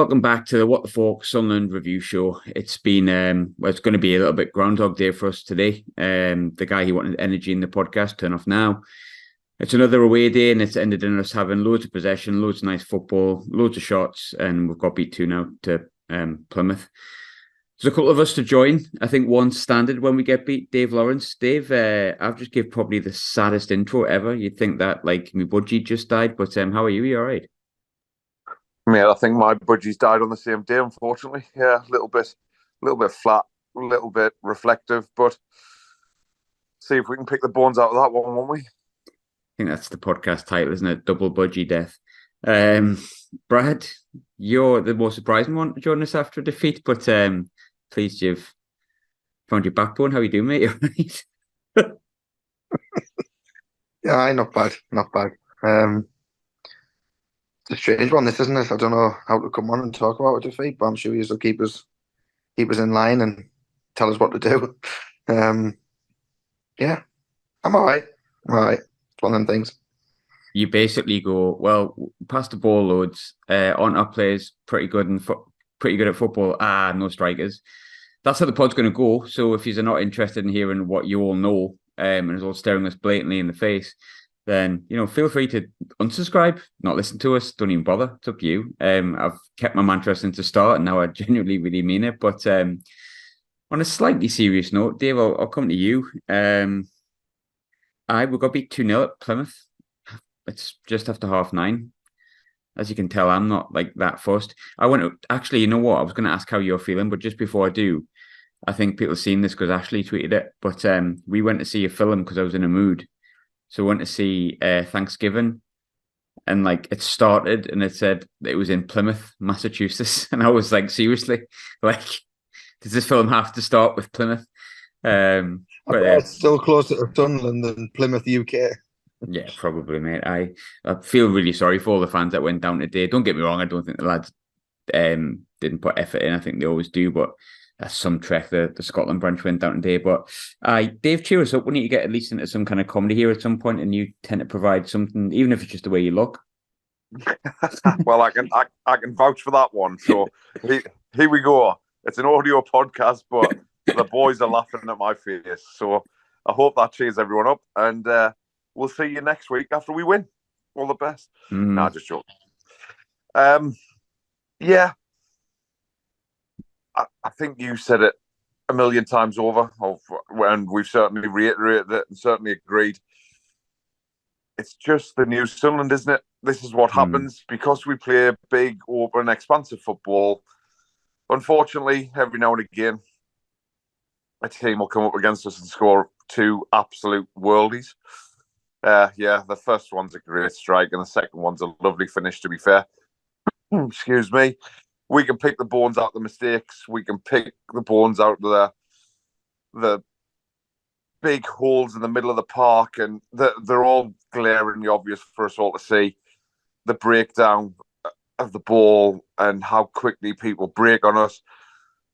welcome back to the What the Falk Sunderland review show. It's been, it's going to be a little bit Groundhog Day for us today. The guy who wanted energy in the podcast, turn off now. It's another away day, and it's ended in us having loads of possession, loads of nice football, loads of shots, and we've got beat 2 now to Plymouth. There's a couple of us to join. I think one's standard when we get beat, Dave Lawrence. Dave, I've just give probably the saddest intro ever. You'd think that like my budgie just died, but how are you? Are you all right? Mate, I think my budgies died on the same day, unfortunately. Yeah, a little bit flat, a little bit reflective, but see if we can pick the bones out of that one, won't we? I think that's the podcast title, isn't it? Double budgie death. Brad, you're the most surprising one to join us after a defeat, but pleased you've found your backbone. How are you doing, mate? Yeah, not bad. It's a strange one, this, isn't it? I don't know how to come on and talk about a defeat, but I'm sure you'll keep us in line and tell us what to do. Yeah, I'm all right. It's one of them things. You basically go, well, pass the ball loads, on our players, pretty good at football. No strikers. That's how the pod's going to go. So if you're not interested in hearing what you all know, and is all staring us blatantly in the face, then feel free to unsubscribe, not listen to us, don't even bother. It's up to you. I've kept my mantra since the start, and now I genuinely really mean it. But on a slightly serious note, Dave, I'll come to you. We got beat 2-0 at Plymouth. It's just after 9:30. As you can tell, I'm not like that fussed. I want to actually, you know what? I was going to ask how you're feeling, but just before I do, I think people have seen this because Ashley tweeted it. But we went to see a film because I was in a mood. So we went to see Thanksgiving, and like it started and it said it was in Plymouth, Massachusetts. And I was like, seriously? Like, does this film have to start with Plymouth? But it's still closer to Sunderland than Plymouth, UK. Yeah, probably, mate. I feel really sorry for all the fans that went down today. Don't get me wrong, I don't think the lads didn't put effort in. I think they always do, but that's some trek. The Scotland branch went down today. But Dave, cheer us up. We need to get at least into some kind of comedy here at some point, and you tend to provide something, even if it's just the way you look. Well, I can vouch for that one. So here we go. It's an audio podcast, but the boys are laughing at my face. So I hope that cheers everyone up, and we'll see you next week after we win. All the best. Nah, just joking. Yeah. I think you said it a million times over, and we've certainly reiterated it and certainly agreed. It's just the new Sunderland, isn't it? This is what happens because we play big, open, expansive football. Unfortunately, every now and again, a team will come up against us and score 2 absolute worldies. The first one's a great strike, and the second one's a lovely finish, to be fair. Excuse me. We can pick the bones out of the mistakes. We can pick the bones out of the big holes in the middle of the park, and they're all glaringly obvious for us all to see. The breakdown of the ball and how quickly people break on us.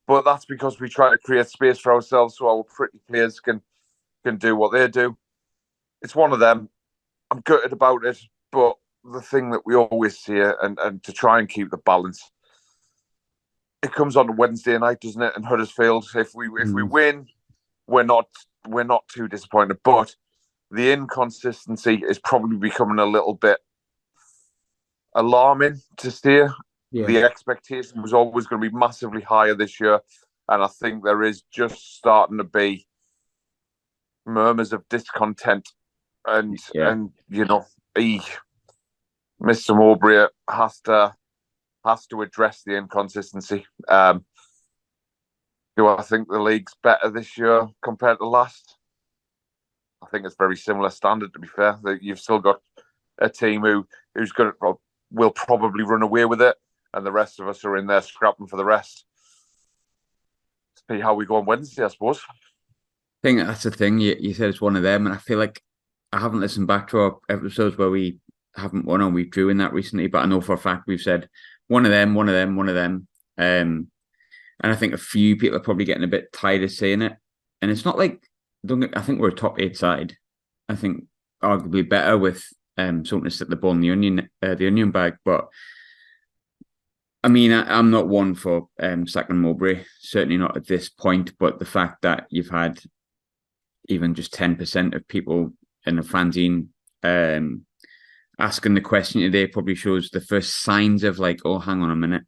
But that's because we try to create space for ourselves so our pretty players can do what they do. It's one of them. I'm gutted about it, but the thing that we always see, and to try and keep the balance, it comes on Wednesday night, doesn't it? In Huddersfield, if we win, we're not too disappointed. But the inconsistency is probably becoming a little bit alarming to steer. Yeah. The expectation was always going to be massively higher this year, and I think there is just starting to be murmurs of discontent, and Mr. Mowbray has to address the inconsistency. Do I think the league's better this year compared to last? I think it's very similar standard, to be fair. You've still got a team will probably run away with it, and the rest of us are in there scrapping for the rest. See how we go on Wednesday, I suppose. I think that's the thing. You said it's one of them, and I feel like I haven't listened back to our episodes where we haven't won or we drew in that recently, but I know for a fact we've said one of them. And I think a few people are probably getting a bit tired of saying it. And it's not like, I think we're a top 8 side. I think arguably better with something to stick the ball in the onion bag. But I mean, I'm not one for sacking Mowbray, certainly not at this point. But the fact that you've had even just 10% of people in the fanzine asking the question today probably shows the first signs of like, oh, hang on a minute.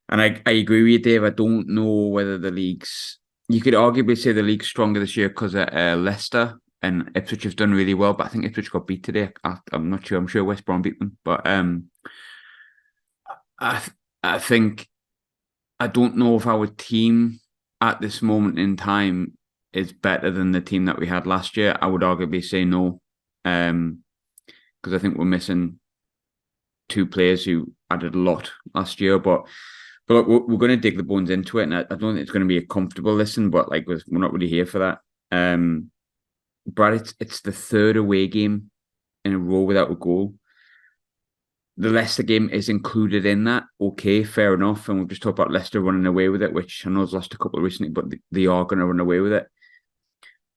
And I agree with you, Dave. I don't know whether the league's. You could arguably say the league's stronger this year because of Leicester and Ipswich have done really well, but I think Ipswich got beat today. I'm not sure. I'm sure West Brom beat them, but I I think I don't know if our team at this moment in time is better than the team that we had last year. I would arguably say no, because I think we're missing two players who added a lot last year. But look, we're going to dig the bones into it, and I don't think it's going to be a comfortable listen. But like, we're not really here for that. Brad, it's the third away game in a row without a goal. The Leicester game is included in that. Okay, fair enough. And we've just talked about Leicester running away with it, which I know has lost a couple recently, but they are going to run away with it.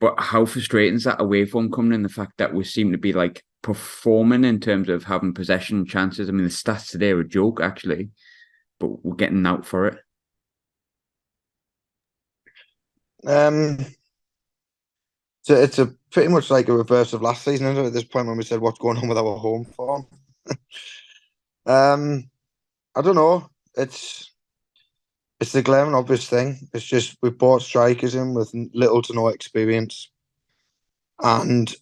But how frustrating is that away form coming in? The fact that we seem to be like performing in terms of having possession chances. I mean, the stats today are a joke, actually, but we're getting out for it. So it's a pretty much like a reverse of last season, isn't it? At this point, when we said what's going on with our home form. I don't know. It's the glaring obvious thing. It's just we bought strikers in with little to no experience, and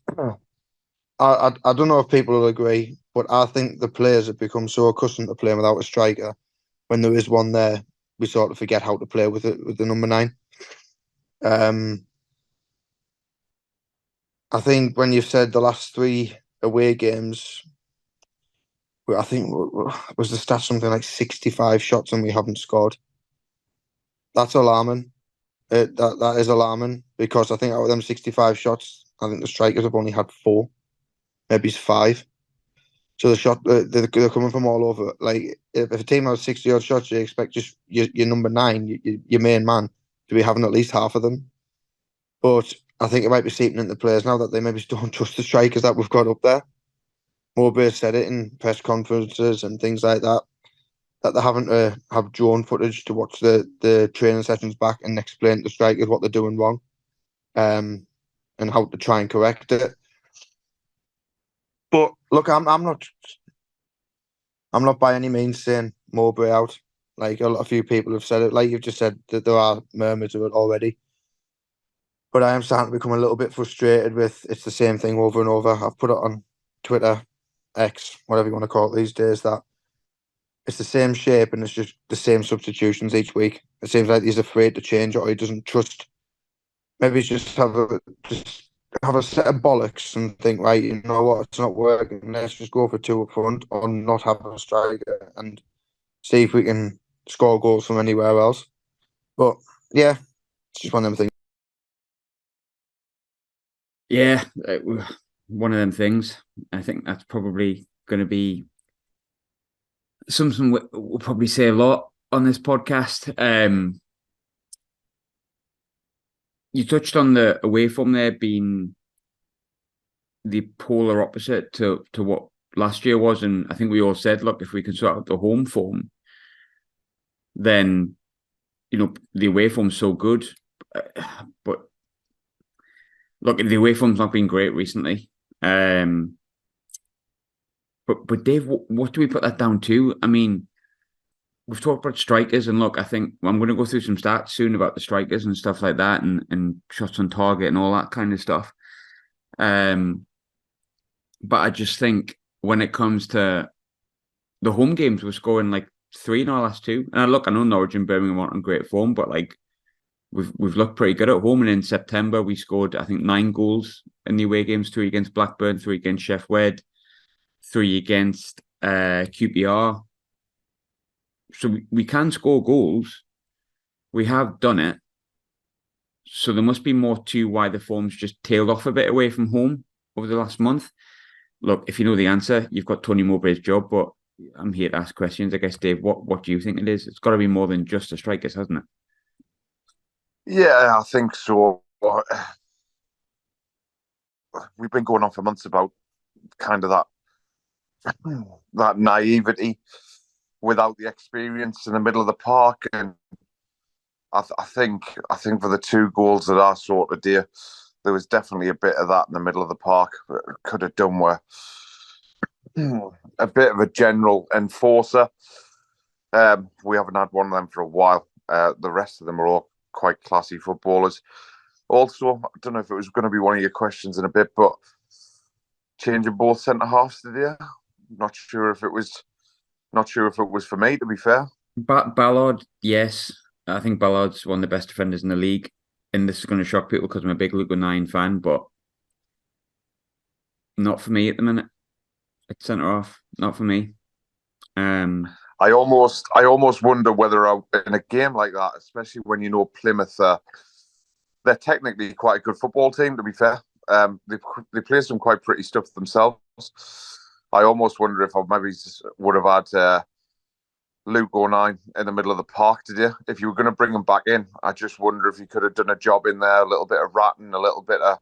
I don't know if people will agree, but I think the players have become so accustomed to playing without a striker. When there is one there, we sort of forget how to play with it with the number 9. I think when you've said the last 3 away games, I think was the stat something like 65 shots and we haven't scored. That's alarming. That is alarming because I think out of them 65 shots, I think the strikers have only had 4, maybe it's 5. So the shot they're coming from all over. Like if a team has 60 odd shots, you expect just your number 9, your main man, to be having at least half of them. But I think it might be seeping into players now that they maybe don't trust the strikers that we've got up there. Mowbray said it in press conferences and things like that, that they're having to have drone footage to watch the training sessions back and explain to the strikers what they're doing wrong, and how to try and correct it. But look, I'm not by any means saying Mowbray out. Like a few people have said it, like you've just said, that there are murmurs of it already. But I am starting to become a little bit frustrated with it's the same thing over and over. I've put it on Twitter, X, whatever you want to call it these days, that it's the same shape and it's just the same substitutions each week. It seems like he's afraid to change it or he doesn't trust. Maybe he's just have a set of bollocks and think, right, you know what, it's not working. Let's just go for 2 up front or not have a striker and see if we can score goals from anywhere else. But yeah, it's just one of them things. Yeah, one of them things. I think that's probably going to be something we'll probably say a lot on this podcast. You touched on the away form there being the polar opposite to what last year was, and I think we all said, look, if we can sort out the home form, then the away form's so good. But look, the away form's not been great recently. But Dave, what do we put that down to? I mean, we've talked about strikers, and look, I think I'm going to go through some stats soon about the strikers and stuff like that, and shots on target and all that kind of stuff. But I just think when it comes to the home games, we're scoring like 3 in our last 2. And look, I know Norwich and Birmingham aren't in great form, but like we've looked pretty good at home. And in September, we scored, I think, 9 goals in the away games: 3 against Blackburn, 3 against Sheff Wed, 3 against QPR. So we can score goals. We have done it. So there must be more to why the form's just tailed off a bit away from home over the last month. Look, if you know the answer, you've got Tony Mowbray's job, but I'm here to ask questions. I guess, Dave, what do you think it is? It's got to be more than just the strikers, hasn't it? Yeah, I think so. We've been going on for months about kind of that naivety without the experience in the middle of the park. And I think for the 2 goals that I saw today, there was definitely a bit of that in the middle of the park that could have done with a bit of a general enforcer. We haven't had one of them for a while. The rest of them are all quite classy footballers. Also, I don't know if it was going to be one of your questions in a bit, but changing both centre halves today. Not sure if it was for me, to be fair. Ballard, yes. I think Ballard's one of the best defenders in the league. And this is going to shock people because I'm a big Luke 9 fan, but not for me at the minute. It's centre half, not for me. I almost wonder whether in a game like that, especially when you know Plymouth, they're technically quite a good football team, to be fair. They play some quite pretty stuff themselves. I almost wonder if I maybe would have had Luke 9 in the middle of the park today. If you were going to bring him back in, I just wonder if he could have done a job in there, a little bit of ratting, a little bit of...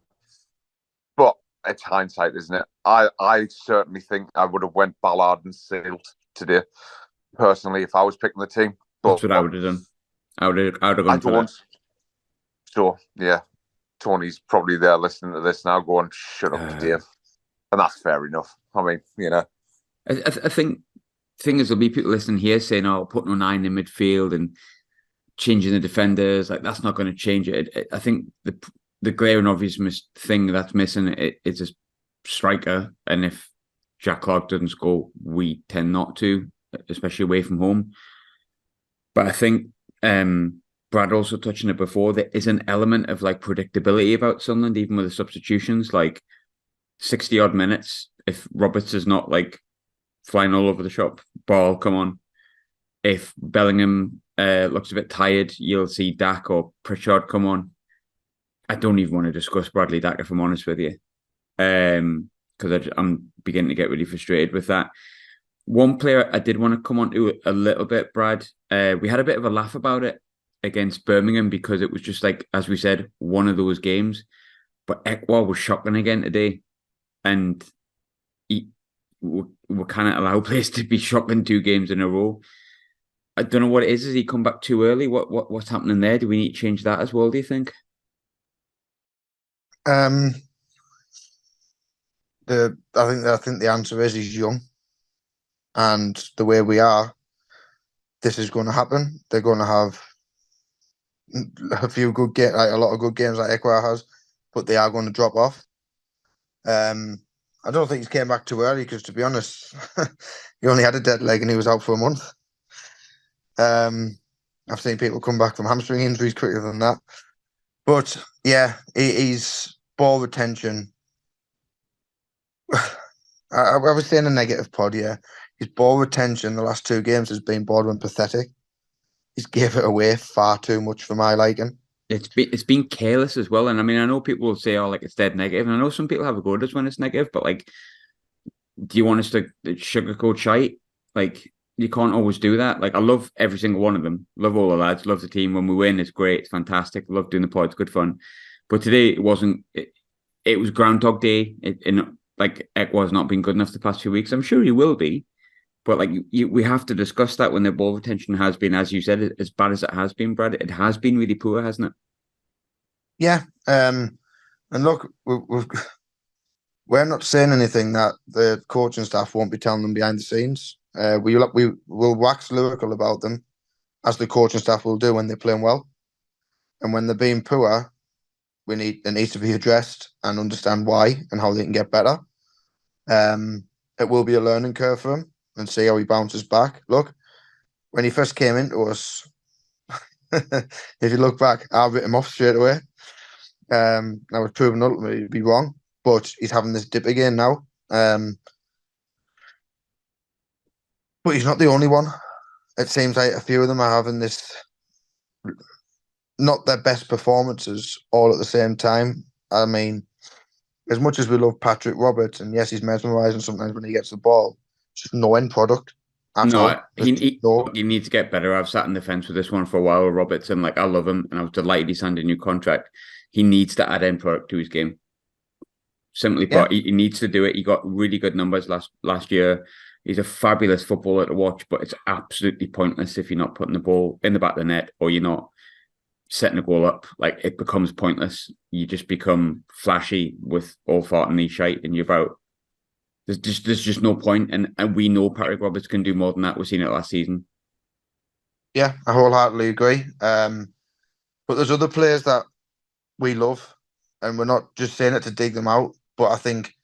But it's hindsight, isn't it? I certainly think I would have went Ballard and Sealed today, personally, if I was picking the team. But that's what I would have done. I would have gone for that. So, yeah, Tony's probably there listening to this now going, shut up, Dave. And that's fair enough. I mean, you know. I think the thing is, there'll be people listening here saying, oh, putting 9 in midfield and changing the defenders, like that's not going to change it. I think the glaring obvious thing that's missing is a striker. And if Jack Clark doesn't score, we tend not to, especially away from home. But I think Brad also touched on it before, there is an element of like predictability about Sunderland, even with the substitutions, like 60 odd minutes. If Roberts is not like flying all over the shop, ball, come on. If Bellingham looks a bit tired, you'll see Dak or Pritchard come on. I don't even want to discuss Bradley Dak, if I'm honest with you, because I'm beginning to get really frustrated with that. One player I did want to come on to a little bit, Brad. We had a bit of a laugh about it against Birmingham because it was just like, as we said, one of those games. But Ekwa was shocking again today. And we can't allow players to be shocking 2 games in a row. I don't know what it is. Has he come back too early? What's happening there? Do we need to change that as well, do you think? I think the answer is he's young. And the way we are, this is going to happen. They're going to have a few good games, like a lot of good games like Ekwa has, but they are going to drop off. I don't think he's came back too early because, to be honest, he only had a dead leg and he was out for a month. I've seen people come back from hamstring injuries quicker than that. But yeah, he's ball retention. I was saying a negative pod, yeah. His ball retention the last 2 games has been borderline pathetic. He's gave it away far too much for my liking. It's been careless as well. And I mean, I know people will say, oh, like it's dead negative. And I know some people have a go at us when it's negative, but like, do you want us to sugarcoat shite? Like, you can't always do that. Like, I love every single one of them. Love all the lads. Love the team. When we win, it's great. It's fantastic. Love doing the pod. It's good fun. But today it wasn't. It was Groundhog Day. Like Ekwa's not been good enough the past few weeks. I'm sure he will be. But like we have to discuss that when the ball retention has been, as you said, as bad as it has been, Brad. It has been really poor, hasn't it? Yeah. And look, we're not saying anything that the coaching staff won't be telling them behind the scenes. We will wax lyrical about them, as the coaching staff will do when they're playing well. And when they're being poor, it needs to be addressed and understand why and how they can get better. It will be a learning curve for him and see how he bounces back. Look, when he first came into us, if you look back, I writ him off straight away. I was proven ultimately to be wrong, but he's having this dip again now. But he's not the only one. It seems like a few of them are having this, not their best performances all at the same time. I mean, as much as we love Patrick Roberts, and yes, he's mesmerising sometimes when he gets the ball, it's just no end product. He needs to get better. I've sat in the fence with this one for a while with Roberts, and like I love him, and I was delighted he signed a new contract. He needs to add end product to his game. Simply put, he needs to do it. He got really good numbers last year. He's a fabulous footballer to watch, but it's absolutely pointless if you're not putting the ball in the back of the net or you're not setting a goal up. Like, it becomes pointless. You just become flashy with all fart and knee shite, and you're about. There's just no point, and we know Patrick Roberts can do more than that. We've seen it last season. Yeah, I wholeheartedly agree. But there's other players that we love, and we're not just saying it to dig them out. But I think,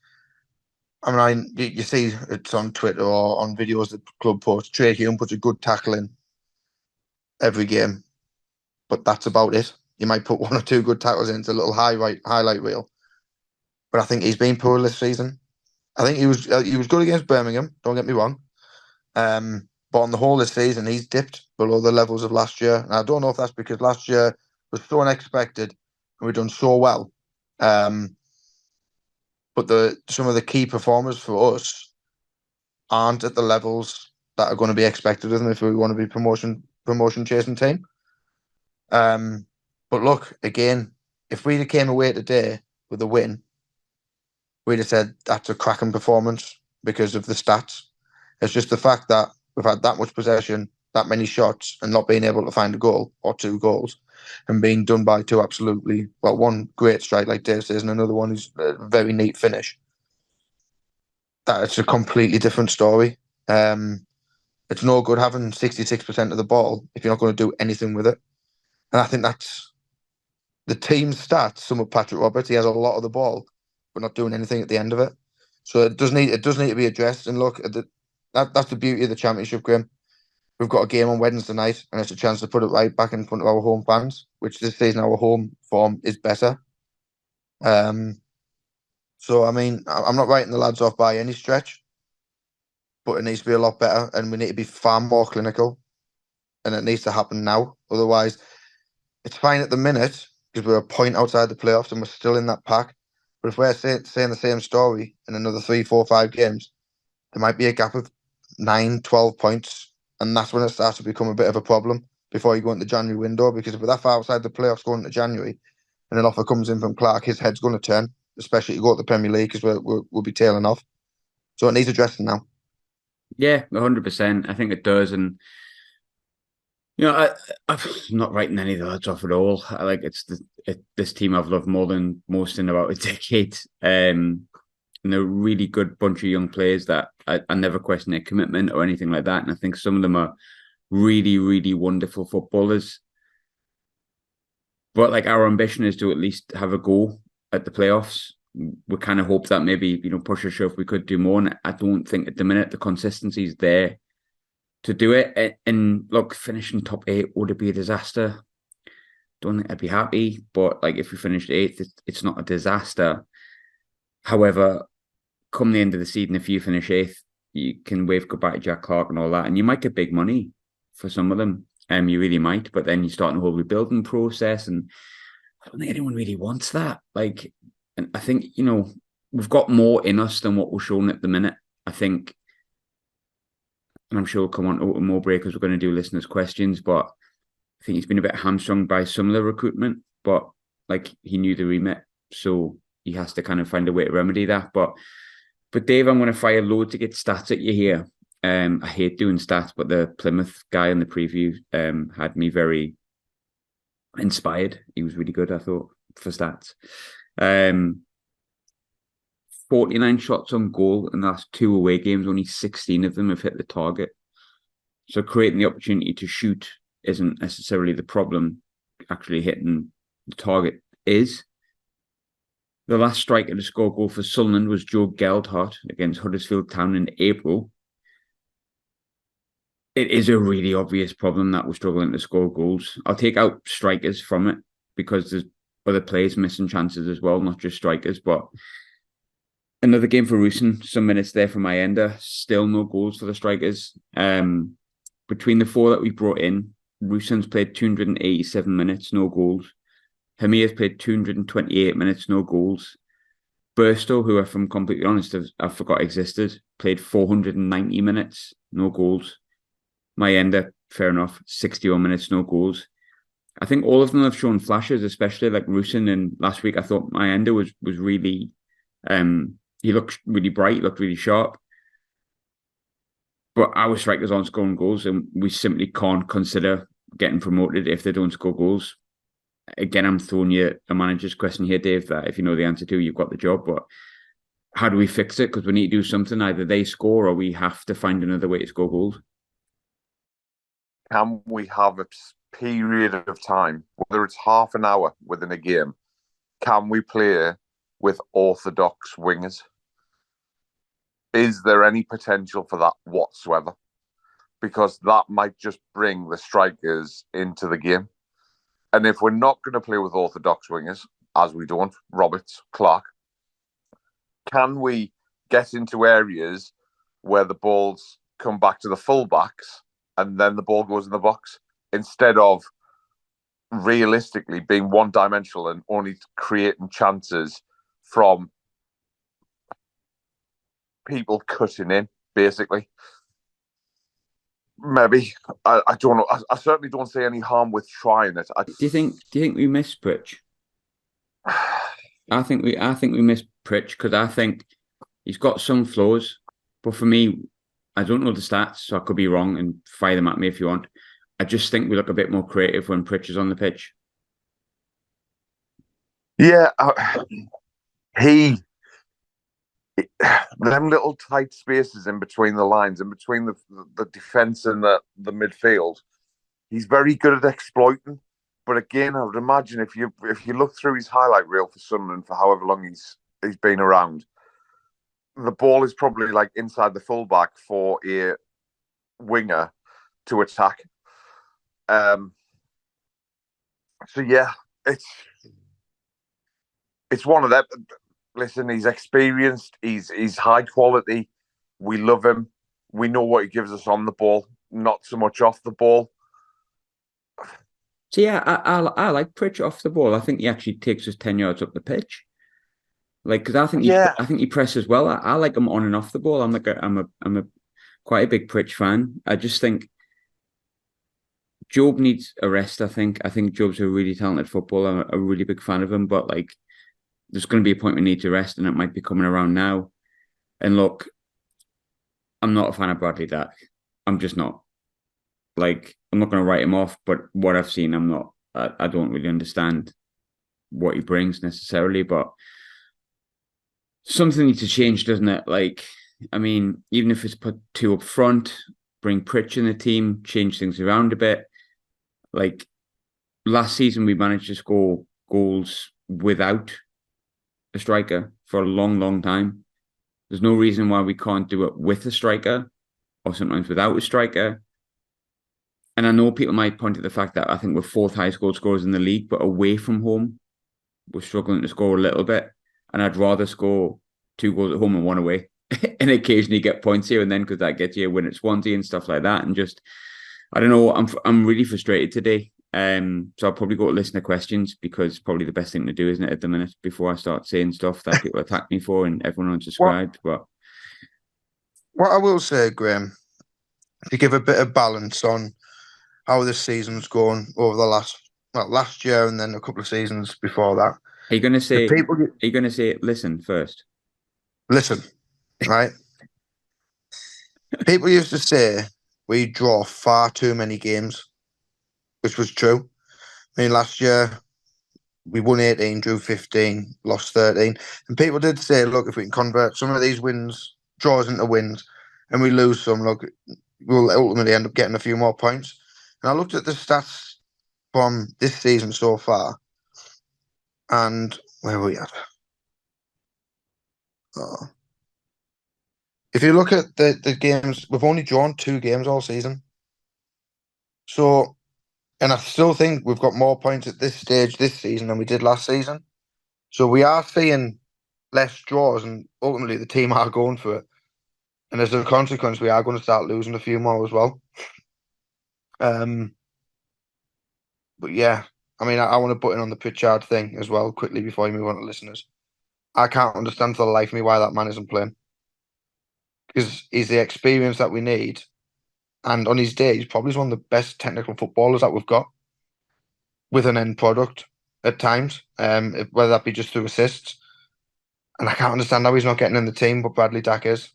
I mean, you see it's on Twitter or on videos that club posts. Trey Hume puts a good tackle in every game, but that's about it. You might put one or two good tackles into a little highlight reel, but I think he's been poor this season. I think he was good against Birmingham. Don't get me wrong, but on the whole this season he's dipped below the levels of last year. And I don't know if that's because last year was so unexpected and we've done so well. But some of the key performers for us aren't at the levels that are going to be expected of them if we want to be promotion chasing team. But look, again, if we came away today with a win, we'd have said that's a cracking performance because of the stats. It's just the fact that we've had that much possession, that many shots, and not being able to find a goal or two goals, and being done by two absolutely, well, one great strike, like Dave says, and another one who's a very neat finish. That it's a completely different story. It's no good having 66% of the ball if you're not going to do anything with it. And I think that's the team's stats. Some of Patrick Roberts, he has a lot of the ball, but not doing anything at the end of it. So it does need to be addressed. And look, that's the beauty of the Championship, Graham. We've got a game on Wednesday night, and it's a chance to put it right back in front of our home fans, which this season our home form is better. So, I mean, I'm not writing the lads off by any stretch, but it needs to be a lot better, and we need to be far more clinical, and it needs to happen now. Otherwise, it's fine at the minute because we're a point outside the playoffs and we're still in that pack. But if we're saying the same story in another 3, 4, 5 games, there might be a gap of 9, 12 points, and that's when it starts to become a bit of a problem before you go into the January window. Because if we're that far outside the playoffs going into January, and an offer comes in from Clark, his head's going to turn, especially to go to the Premier League because we'll be tailing off. So it needs addressing now. Yeah, 100%. I think it does, and I'm not writing any of the lads off at all. This team I've loved more than most in about a decade. And they're a really good bunch of young players that I never question their commitment or anything like that. And I think some of them are really, really wonderful footballers. But like, our ambition is to at least have a go at the playoffs. We kind of hope that maybe, push or shove, we could do more. And I don't think at the minute the consistency is there to do it. And look, finishing top 8, would it be a disaster? Don't think I'd be happy. But like, if we finished 8th, it's not a disaster. However, come the end of the season, if you finish 8th, you can wave goodbye to Jack Clark and all that, and you might get big money for some of them. You really might, but then you start a whole rebuilding process, and I don't think anyone really wants that. Like, and I think, we've got more in us than what we're shown at the minute. I think, and I'm sure we'll come on to more breakers. We're going to do listeners' questions, but I think he's been a bit hamstrung by some of the recruitment, but like, he knew the remit, so he has to kind of find a way to remedy that. But Dave, I'm going to fire loads to get stats at you here. I hate doing stats, but the Plymouth guy in the preview had me very inspired. He was really good, I thought, for stats. 49 shots on goal in the last 2 away games. Only 16 of them have hit the target. So creating the opportunity to shoot isn't necessarily the problem. Actually hitting the target is. The last striker to score a goal for Sunderland was Joe Geldhart against Huddersfield Town in April. It is a really obvious problem that we're struggling to score goals. I'll take out strikers from it because there's other players missing chances as well, not just strikers. But another game for Rusin, some minutes there for Mayenda, still no goals for the strikers. Between the 4 that we brought in, Rusin's played 287 minutes, no goals. Hamir's played 228 minutes, no goals. Burstow, who, if I'm completely honest, I forgot existed, played 490 minutes, no goals. Mayenda, fair enough, 61 minutes, no goals. I think all of them have shown flashes, especially like Rusin. And last week, I thought Mayenda was really, he looked really bright, looked really sharp. but our strikers aren't scoring goals, and we simply can't consider getting promoted if they don't score goals. Again, I'm throwing you a manager's question here, Dave, that if you know the answer to, you've got the job. But how do we fix it? Because we need to do something. Either they score or we have to find another way to score goals. Can we have a period of time, whether it's half an hour within a game, can we play with orthodox wingers? Is there any potential for that whatsoever? Because that might just bring the strikers into the game. And if we're not going to play with orthodox wingers, as we don't, Roberts, Clark, can we get into areas where the balls come back to the fullbacks and then the ball goes in the box, instead of realistically being one-dimensional and only creating chances from people cutting in, basically? Maybe. I don't know. I certainly don't see any harm with trying it. Do you think we miss Pritch? I think we miss Pritch because I think he's got some flaws, but for me, I don't know the stats, so I could be wrong, and fire them at me if you want. I just think we look a bit more creative when Pritch is on the pitch. Yeah, them little tight spaces in between the lines, in between the defence and the midfield, he's very good at exploiting. But again, I would imagine if you look through his highlight reel for Sunderland for however long he's been around, the ball is probably like inside the fullback for a winger to attack. So yeah, it's one of them. Listen, he's experienced. He's high quality. We love him. We know what he gives us on the ball, not so much off the ball. So yeah, I like Pritch off the ball. I think he actually takes us 10 yards up the pitch. Like, because I think he presses well. I like him on and off the ball. I'm a quite a big Pritch fan. I just think Job needs a rest. I think Job's a really talented footballer. I'm a really big fan of him, but like, there's going to be a point we need to rest, and it might be coming around now. And look, I'm not a fan of Bradley Dack. I'm just not. Like, I'm not going to write him off, but what I've seen, I'm not. I don't really understand what he brings necessarily, but something needs to change, doesn't it? Like, I mean, even if it's put two up front, bring Pritch in the team, change things around a bit. Like, last season, we managed to score goals without a striker for a long, long time. There's no reason why we can't do it with a striker or sometimes without a striker. And I know people might point to the fact that I think we're fourth highest goal scorers in the league, but away from home, we're struggling to score a little bit. And I'd rather score 2 goals at home and 1 away and occasionally get points here and then, because that gets you a win at Swansea and stuff like that. And just, I don't know, I'm really frustrated today. So I'll probably go to listen to questions, because it's probably the best thing to do, isn't it, at the minute, before I start saying stuff that people attack me for and everyone unsubscribed. But what I will say, Graham, to give a bit of balance on how this season's gone over the last year and then a couple of seasons before that. Are you going to say listen first? Listen, right? People used to say we draw far too many games, which was true. I mean, last year we won 18, drew 15, lost 13. And people did say, look, if we can convert some of these draws into wins, and we lose some, look, we'll ultimately end up getting a few more points. And I looked at the stats from this season so far, and where were we at? Oh. If you look at the games, we've only drawn 2 games all season. So, and I still think we've got more points at this stage this season than we did last season. So we are seeing less draws, and ultimately the team are going for it. And as a consequence, we are going to start losing a few more as well. But yeah, I mean, I want to put in on the Pritchard thing as well quickly before you move on to listeners. I can't understand for the life of me why that man isn't playing, because he's the experience that we need, and on his day, he's probably one of the best technical footballers that we've got, with an end product at times, whether that be just through assists. And I can't understand how he's not getting in the team, but Bradley Dack is.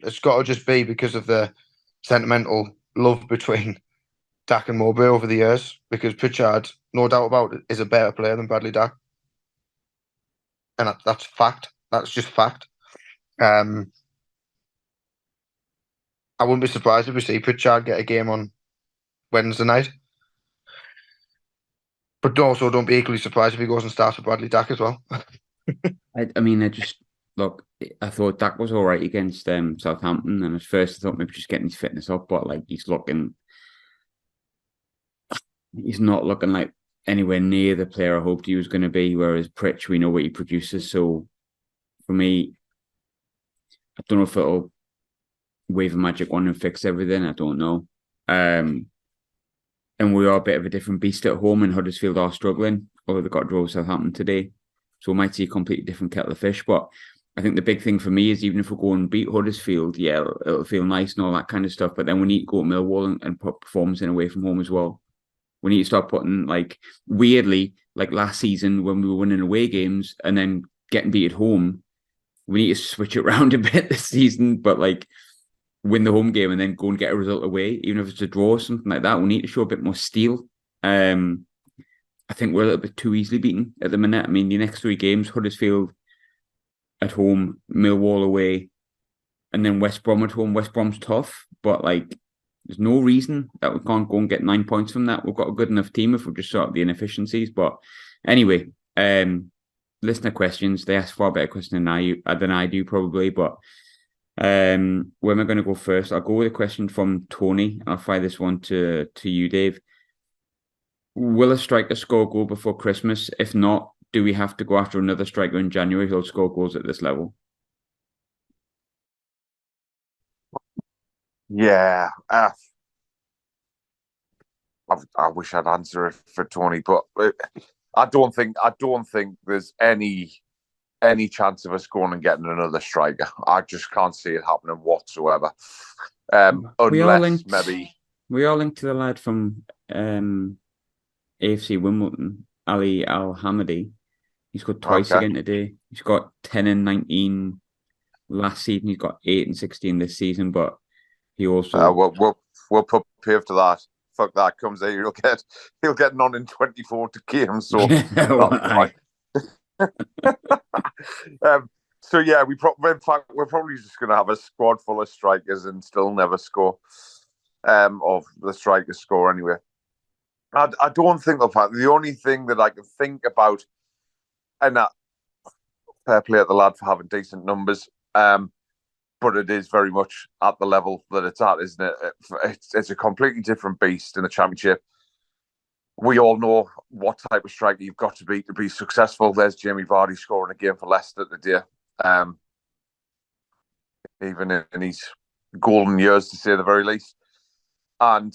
it's got to just be because of the sentimental love between Dak and Mowbray over the years. Because Pritchard, no doubt about it, is a better player than Bradley Dack, and that's fact. That's just fact. I wouldn't be surprised if we see Pritchard get a game on Wednesday night. But also don't be equally surprised if he goes and starts with Bradley Dack as well. I mean, I thought Dak was all right against Southampton, and at first I thought maybe just getting his fitness up, but like he's not looking like anywhere near the player I hoped he was going to be. Whereas Pritch, we know what he produces. So for me, I don't know if it'll wave a magic wand and fix everything. I don't know. And we are a bit of a different beast at home, and Huddersfield are struggling, although they got to draw Southampton today. So we might see a completely different kettle of fish. But I think the big thing for me is even if we go and beat Huddersfield, yeah, it'll feel nice and all that kind of stuff. But then we need to go to Millwall and put performance in away from home as well. We need to start putting, like, weirdly, like last season when we were winning away games and then getting beat at home, we need to switch it around a bit this season, but like win the home game and then go and get a result away, even if it's a draw or something like that. We need to show a bit more steel. I think we're a little bit too easily beaten at the minute. I mean, the next 3 games, Huddersfield at home, Millwall away, and then West Brom at home. West Brom's tough, but like there's no reason that we can't go and get 9 points from that. We've got a good enough team if we just sort out the inefficiencies. But anyway, listener questions, they ask far better questions than I do probably, but where am I going to go first? I'll go with a question from Tony. I'll fire this one to you, Dave. Will a striker score a goal before Christmas? If not, do we have to go after another striker in January who'll score goals at this level? Yeah, I wish I'd answer it for Tony, but I don't think there's any chance of us going and getting another striker. I just can't see it happening whatsoever. Unless maybe we are linked to the lad from AFC Wimbledon, Ali Al Hamadi. He's got twice again today. He's got 10 and 19 last season. He's got 8 and 16 this season, but he also we'll put pave to that. Fuck that, comes here, he'll get none in 24 games. So so yeah, in fact we're probably just going to have a squad full of strikers and still never score. Of the strikers score anyway. I don't think the only thing that I can think about, and that fair play at the lad for having decent numbers, but it is very much at the level that it's at, isn't it? It's a completely different beast in the Championship. We all know what type of striker you've got to be successful. There's Jamie Vardy scoring a game for Leicester today. Even in his golden years, to say the very least. And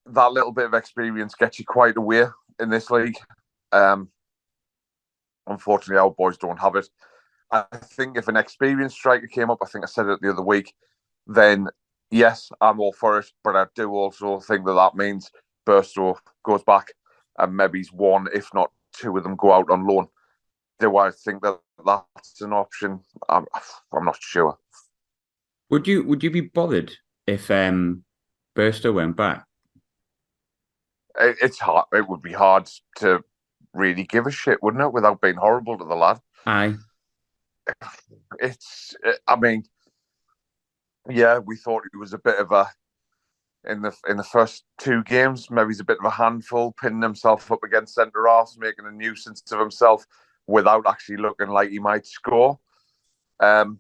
that little bit of experience gets you quite a way in this league. Unfortunately, our boys don't have it. I think if an experienced striker came up, I think I said it the other week, then yes, I'm all for it. But I do also think that means Burstow goes back and maybe one, if not 2 of them, go out on loan. Do I think that that's an option? I'm not sure. Would you be bothered if Burstow went back? It's hard. It would be hard to really give a shit, wouldn't it, without being horrible to the lad? Aye. I mean, yeah, we thought he was a bit of a in the first 2 games. Maybe he's a bit of a handful, pinning himself up against centre halves, making a nuisance of himself without actually looking like he might score. Hasn't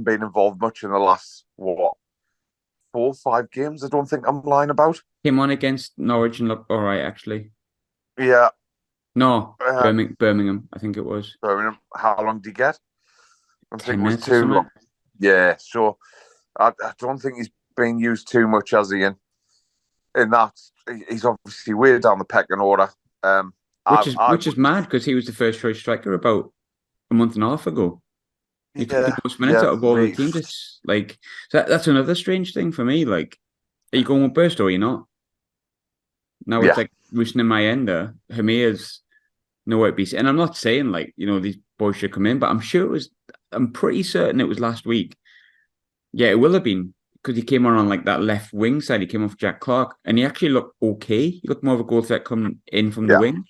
been involved much in the last 4 or 5 games. I don't think I'm lying about. Came on against Norwich and looked all right, actually. Yeah. No, Birmingham, I think it was. Birmingham. How long did he get? I think 10 it was minutes 2 long. Yeah, so I don't think he's been used too much, has he? In that, he's obviously way down the pecking order. Which is mad, because he was the first choice striker about a month and a half ago. He took the most minutes out of all the teams. It's like that's another strange thing for me. Like, are you going with Burstow or are you not? Now it's like roosting in my end there. Hamir's nowhere to be seen. And I'm not saying like, these boys should come in, but I'm pretty certain it was last week. Yeah, it will have been because he came on like that left wing side. He came off Jack Clark and he actually looked okay. He looked more of a goal threat coming in from the Yeah. wing.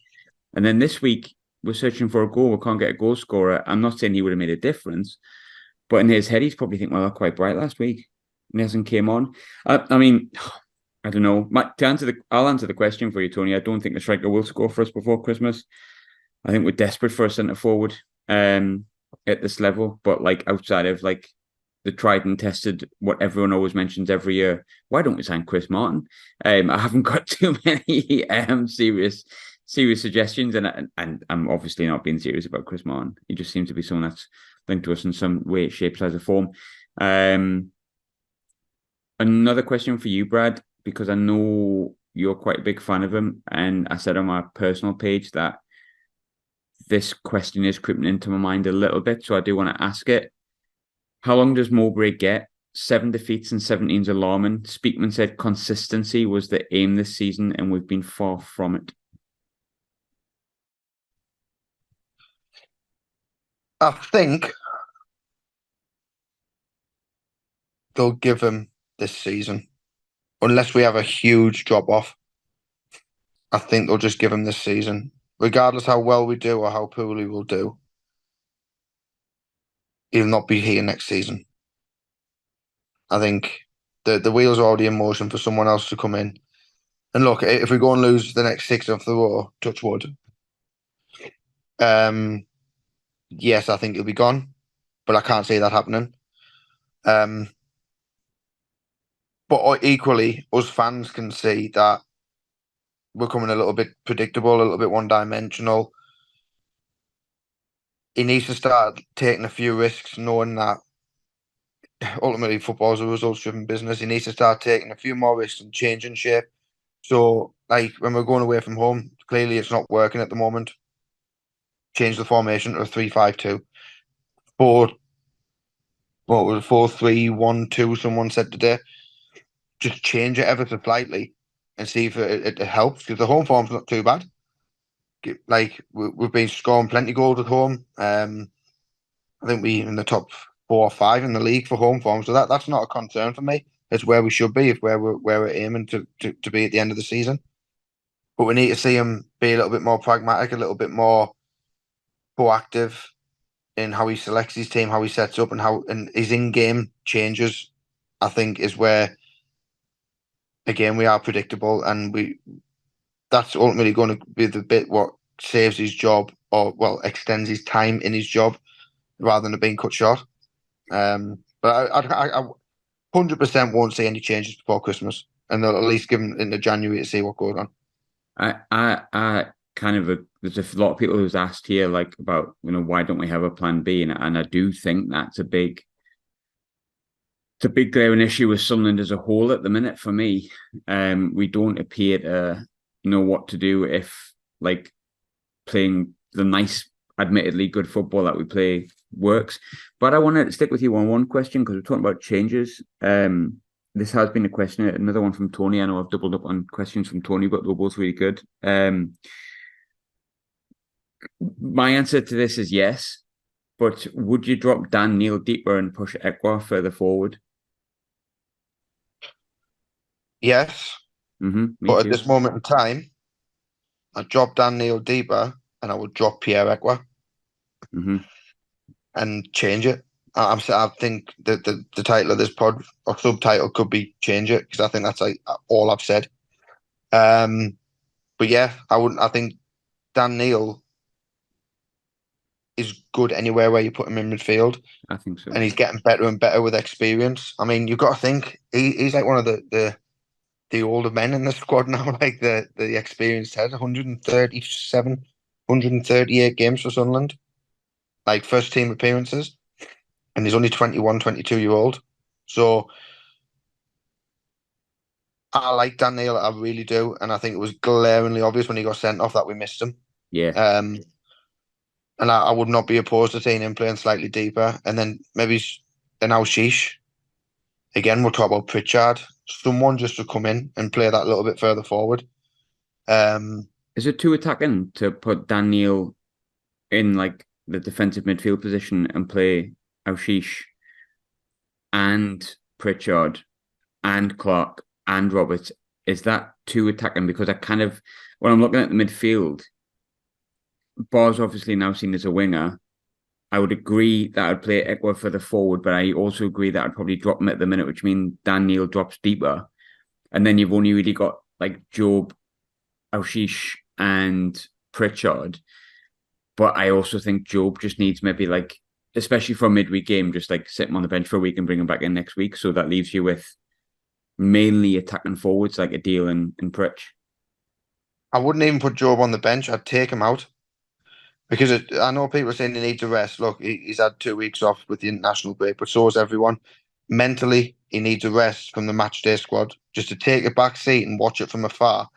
And then this week, we're searching for a goal. We can't get a goal scorer. I'm not saying he would have made a difference, but in his head, he's probably thinking, well, they're quite bright last week. And he hasn't came on. I mean, I don't know. I'll answer the question for you, Tony. I don't think the striker will score for us before Christmas. I think we're desperate for a centre forward at this level. But like outside of like the tried and tested, what everyone always mentions every year, why don't we sign Chris Martin? I haven't got too many serious suggestions, and I'm obviously not being serious about Chris Martin. He just seems to be someone that's linked to us in some way, shape, size, or form. Another question for you, Brad, because I know you're quite a big fan of him, and I said on my personal page that this question is creeping into my mind a little bit, so I do want to ask it. How long does Mowbray get? 7 defeats and 17's alarming. Speakman said consistency was the aim this season, and we've been far from it. I think they'll give him this season, unless we have a huge drop off. I think they'll just give him this season, regardless how well we do or how poorly we'll do. He'll not be here next season. I think the wheels are already in motion for someone else to come in. And look, if we go and lose the next 6 of the row, touch wood. Yes, I think he'll be gone, but I can't see that happening. But equally, us fans can see that we're coming a little bit predictable, a little bit one-dimensional. He needs to start taking a few risks, knowing that ultimately football is a results-driven business. He needs to start taking a few more risks and changing shape. So, like when we're going away from home, clearly it's not working at the moment. Change the formation to a 3-5-2. 4-3-1-2, someone said today. Just change it ever so slightly and see if it helps, because the home form's not too bad. Like we've been scoring plenty of goals at home. I think we in the top 4 or 5 in the league for home form, so that's not a concern for me. It's where we should be, if where we're aiming to be at the end of the season. But we need to see him be a little bit more pragmatic, a little bit more proactive in how he selects his team, how he sets up, and his in-game changes. I think is where, again, we are predictable, and that's ultimately going to be the bit what saves his job, or well, extends his time in his job rather than it being cut short. But I 100% won't see any changes before Christmas, and they'll at least give him into January to see what goes on. I kind of there's a lot of people who's asked here like about why don't we have a plan B, and I do think that's a big glaring issue with Sunderland as a whole at the minute for me. We don't appear to know what to do if like playing the nice, admittedly good football that we play works. But I want to stick with you on one question, because we're talking about changes. This has been a question, another one from Tony. I know I've doubled up on questions from Tony, but they're both really good. My answer to this is yes, but would you drop Dan Neil deeper and push Ekwa further forward? Yes, but at this moment in time, I'd drop Dan Neil deeper and I would drop Pierre Ekwa and change it. I think that the title of this pod or subtitle could be change it, because I think that's like all I've said. But yeah, I think Dan Neil is good anywhere where you put him in midfield. I think so. And he's getting better and better with experience. I mean, you've got to think he's like one of the older men in the squad now, like the experienced head. 137, 138 games for Sunderland, like first team appearances, and he's only 21, 22-year-old. So I like Dan Neil, I really do, and I think it was glaringly obvious when he got sent off that we missed him. Yeah. And I would not be opposed to seeing him playing slightly deeper, and then maybe an Al-Shish. Again, we'll talk about Pritchard. Someone just to come in and play that little bit further forward. Is it too attacking to put Dan Neil in like the defensive midfield position and play Aushish and Pritchard and Clark and Roberts? Is that too attacking? Because I kind of, when I'm looking at the midfield, Bar's obviously now seen as a winger. I would agree that I'd play Ekwa for the forward, but I also agree that I'd probably drop him at the minute, which means Dan Neil drops deeper. And then you've only really got like Job, Aushish, and Pritchard. But I also think Job just needs maybe like, especially for a midweek game, just like sit him on the bench for a week and bring him back in next week. So that leaves you with mainly attacking forwards like Adil and Pritch. I wouldn't even put Job on the bench. I'd take him out because I know people are saying he needs a rest. Look, he's had 2 weeks off with the international break, but so has everyone. Mentally, he needs a rest from the match day squad just to take a back seat and watch it from afar,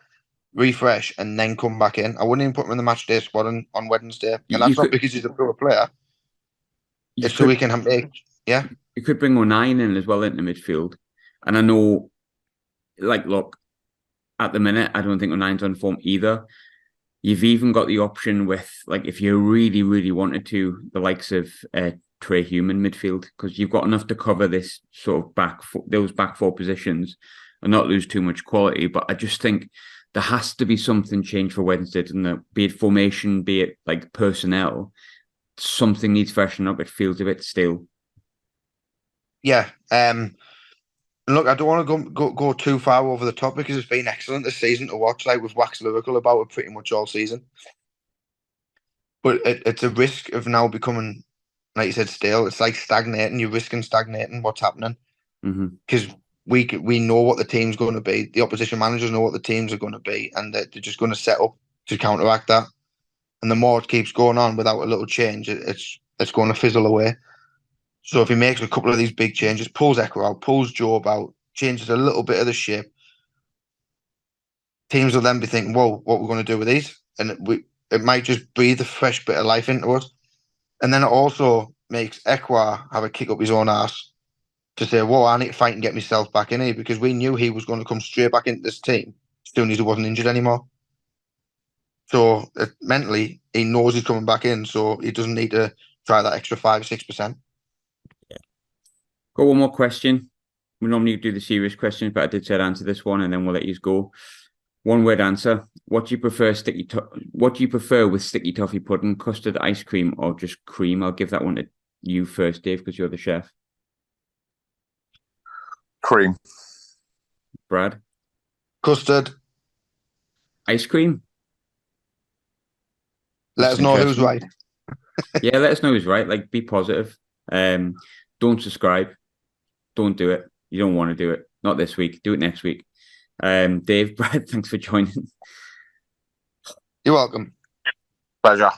refresh, and then come back in. I wouldn't even put him in the match day squad on Wednesday, and that's not because he's a poor player. It's so we can make, yeah. You could bring O'Nien in as well into midfield, and I know, like, look, at the minute, I don't think O'Nien's on form either. You've even got the option with, like, if you really, really wanted to, the likes of Trey Human midfield, because you've got enough to cover this sort of those back four positions and not lose too much quality. But I just think there has to be something changed for Wednesday, doesn't there? Be it formation, be it like personnel, something needs freshening up. It feels a bit stale. Yeah. Look, I don't want to go too far over the top because it's been excellent this season to watch. Like, we've waxed lyrical about it pretty much all season. But it's a risk of now becoming, like you said, stale. It's like stagnating. You're risking stagnating what's happening. Because we know what the team's going to be. The opposition managers know what the teams are going to be. And they're just going to set up to counteract that. And the more it keeps going on without a little change, it's going to fizzle away. So if he makes a couple of these big changes, pulls Echo out, pulls Job out, changes a little bit of the shape, teams will then be thinking, whoa, what we're going to do with these? And it might just breathe a fresh bit of life into us. And then it also makes Ekwa have a kick up his own ass to say, whoa, I need to fight and get myself back in here, because we knew he was going to come straight back into this team as soon as he wasn't injured anymore. So mentally, he knows he's coming back in, so he doesn't need to try that extra 5-6%. Got one more question. We normally do the serious questions, but I did say I'd answer this one, and then we'll let you go. One word answer. What do you prefer with sticky toffee pudding? Custard, ice cream, or just cream? I'll give that one to you first, Dave, because you're the chef. Cream. Brad? Custard. Ice cream? Let us know who's right. Yeah, let us know who's right. Like, be positive. Don't subscribe. Don't do it. You don't want to do it. Not this week. Do it next week. Dave, Brad, thanks for joining. You're welcome. Pleasure.